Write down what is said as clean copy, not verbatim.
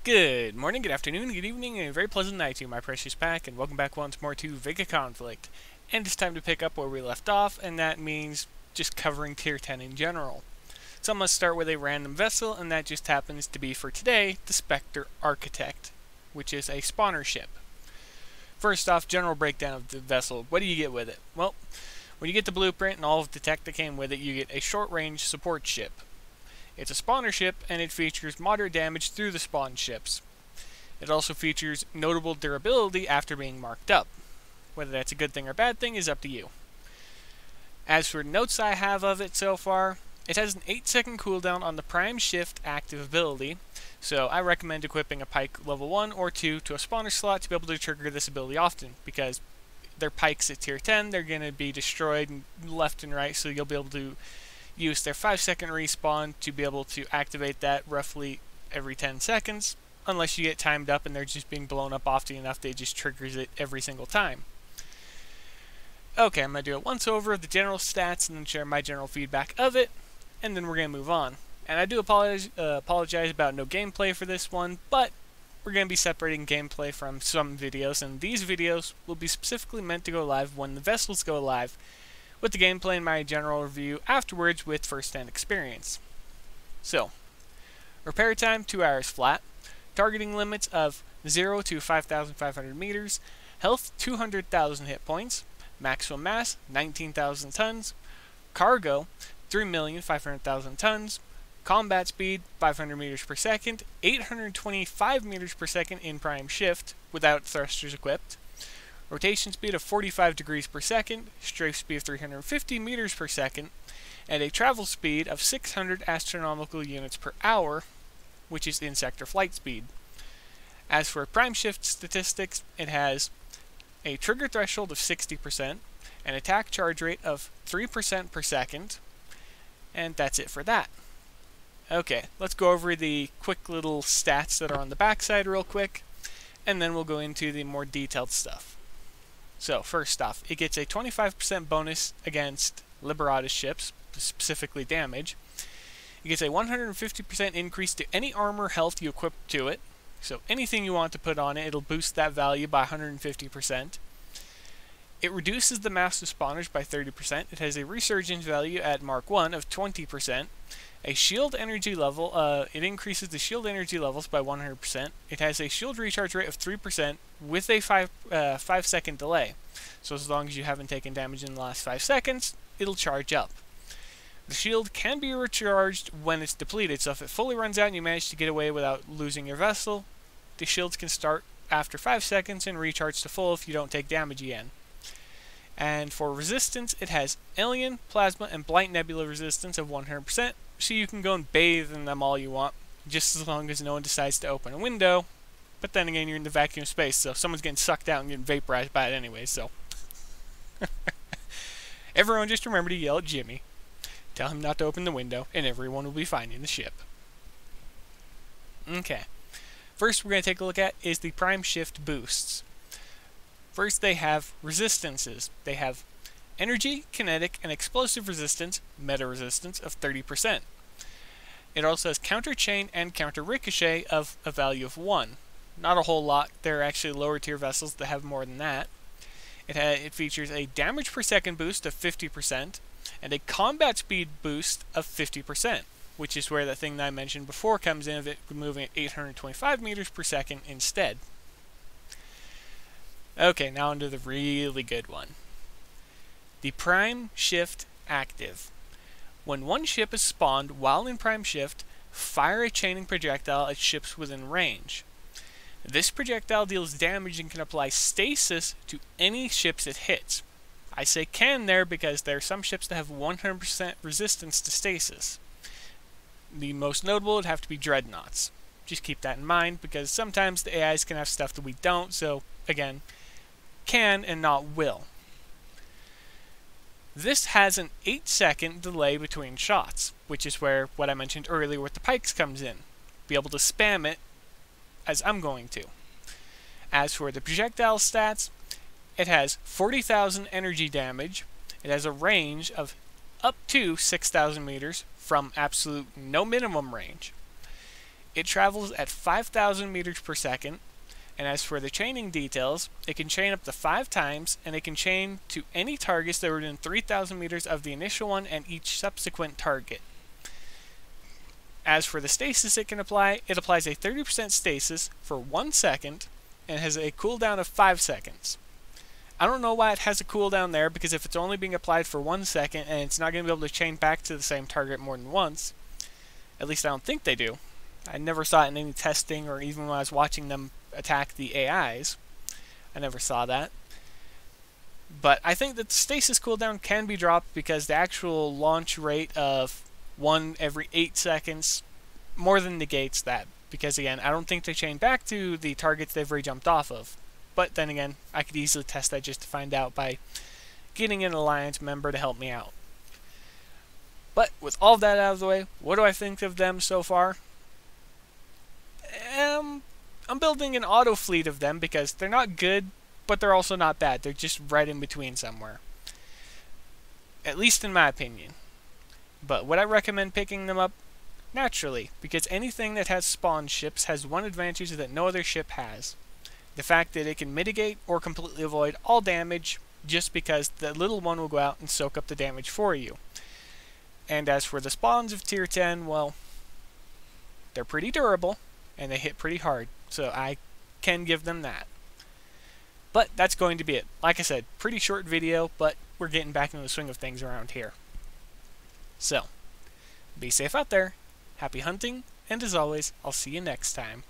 Good morning, good afternoon, good evening, and a very pleasant night to you, my precious pack, and welcome back once more to Vega Conflict. And it's time to pick up where we left off, and that means just covering Tier 10 in general. So I'm going to start with a random vessel, and that just happens to be, for today, the Spectre Architect, which is a spawner ship. First off, general breakdown of the vessel. What do you get with it? Well, when you get the blueprint and all of the tech that came with it, you get a short-range support ship. It's a spawner ship, and it features moderate damage through the spawn ships. It also features notable durability after being marked up. Whether that's a good thing or bad thing is up to you. As for notes I have of it so far, it has an 8-second cooldown on the Prime Shift active ability, so I recommend equipping a Pike level 1 or 2 to a spawner slot to be able to trigger this ability often, because they're Pikes at tier 10, they're going to be destroyed left and right, so you'll be able to use their 5-second respawn to be able to activate that roughly every 10 seconds, unless you get timed up and they're just being blown up often enough that it just triggers it every single time. Okay, I'm going to do a once over of the general stats and then share my general feedback of it, and then we're going to move on. And I do apologize about no gameplay for this one, but we're going to be separating gameplay from some videos, and these videos will be specifically meant to go live when the vessels go live, with the gameplay and my general review afterwards with first-hand experience. So, repair time 2 hours flat, targeting limits of 0 to 5,500 meters, health 200,000 hit points, maximum mass 19,000 tons, cargo 3,500,000 tons, combat speed 500 meters per second, 825 meters per second in prime shift without thrusters equipped, rotation speed of 45 degrees per second, strafe speed of 350 meters per second, and a travel speed of 600 astronomical units per hour, which is in sector flight speed. As for prime shift statistics, it has a trigger threshold of 60%, an attack charge rate of 3% per second, and that's it for that. Okay, let's go over the quick little stats that are on the backside real quick, and then we'll go into the more detailed stuff. So, first off, it gets a 25% bonus against Liberatus ships, specifically damage. It gets a 150% increase to any armor health you equip to it. So, anything you want to put on it, it'll boost that value by 150%. It reduces the mass of spawners by 30%. It has a resurgence value at Mark 1 of 20%. A shield energy level, it increases the shield energy levels by 100%. It has a shield recharge rate of 3% with a 5-second delay. So as long as you haven't taken damage in the last 5 seconds, it'll charge up. The shield can be recharged when it's depleted, so if it fully runs out and you manage to get away without losing your vessel, the shields can start after 5 seconds and recharge to full if you don't take damage again. And for resistance, it has alien, plasma, and blight nebula resistance of 100%, so you can go and bathe in them all you want, just as long as no one decides to open a window. But then again, you're in the vacuum space, so someone's getting sucked out and getting vaporized by it anyway, so. Everyone just remember to yell at Jimmy. Tell him not to open the window, and everyone will be fine in the ship. Okay. First we're going to take a look at is the prime shift boosts. First they have resistances. They have energy, kinetic, and explosive resistance, meta resistance of 30%. It also has counter chain and counter ricochet of a value of 1. Not a whole lot. There are actually lower tier vessels that have more than that. It features a damage per second boost of 50% and a combat speed boost of 50%, which is where that thing that I mentioned before comes in, of it moving at 825 meters per second instead. Okay, now onto the really good one. The Prime Shift Active. When one ship is spawned while in Prime Shift, fire a chaining projectile at ships within range. This projectile deals damage and can apply stasis to any ships it hits. I say can there because there are some ships that have 100% resistance to stasis. The most notable would have to be dreadnoughts. Just keep that in mind because sometimes the AIs can have stuff that we don't, so again, can and not will. This has an 8-second delay between shots, which is where what I mentioned earlier with the pikes comes in. Be able to spam it as I'm going to. As for the projectile stats, it has 40,000 energy damage. It has a range of up to 6,000 meters from absolute no minimum range. It travels at 5,000 meters per second, and as for the chaining details, it can chain up to 5 times, and it can chain to any targets that are within 3,000 meters of the initial one and each subsequent target. As for the stasis it can apply, it applies a 30% stasis for 1 second and has a cooldown of 5 seconds. I don't know why it has a cooldown there, because if it's only being applied for 1 second and it's not going to be able to chain back to the same target more than once, at least I don't think they do. I never saw it in any testing or even when I was watching them attack the AIs. I never saw that. But I think that the stasis cooldown can be dropped because the actual launch rate of 1 every 8 seconds more than negates that. Because again, I don't think they chain back to the targets they've already jumped off of. But then again, I could easily test that just to find out by getting an alliance member to help me out. But with all of that out of the way, what do I think of them so far? I'm building an auto fleet of them because they're not good, but they're also not bad. They're just right in between somewhere. At least in my opinion. But would I recommend picking them up? Naturally, because anything that has spawn ships has one advantage that no other ship has. The fact that it can mitigate or completely avoid all damage just because the little one will go out and soak up the damage for you. And as for the spawns of tier 10, well, they're pretty durable and they hit pretty hard, so I can give them that. But that's going to be it. Like I said, pretty short video, but we're getting back into the swing of things around here. So, be safe out there, happy hunting, and as always, I'll see you next time.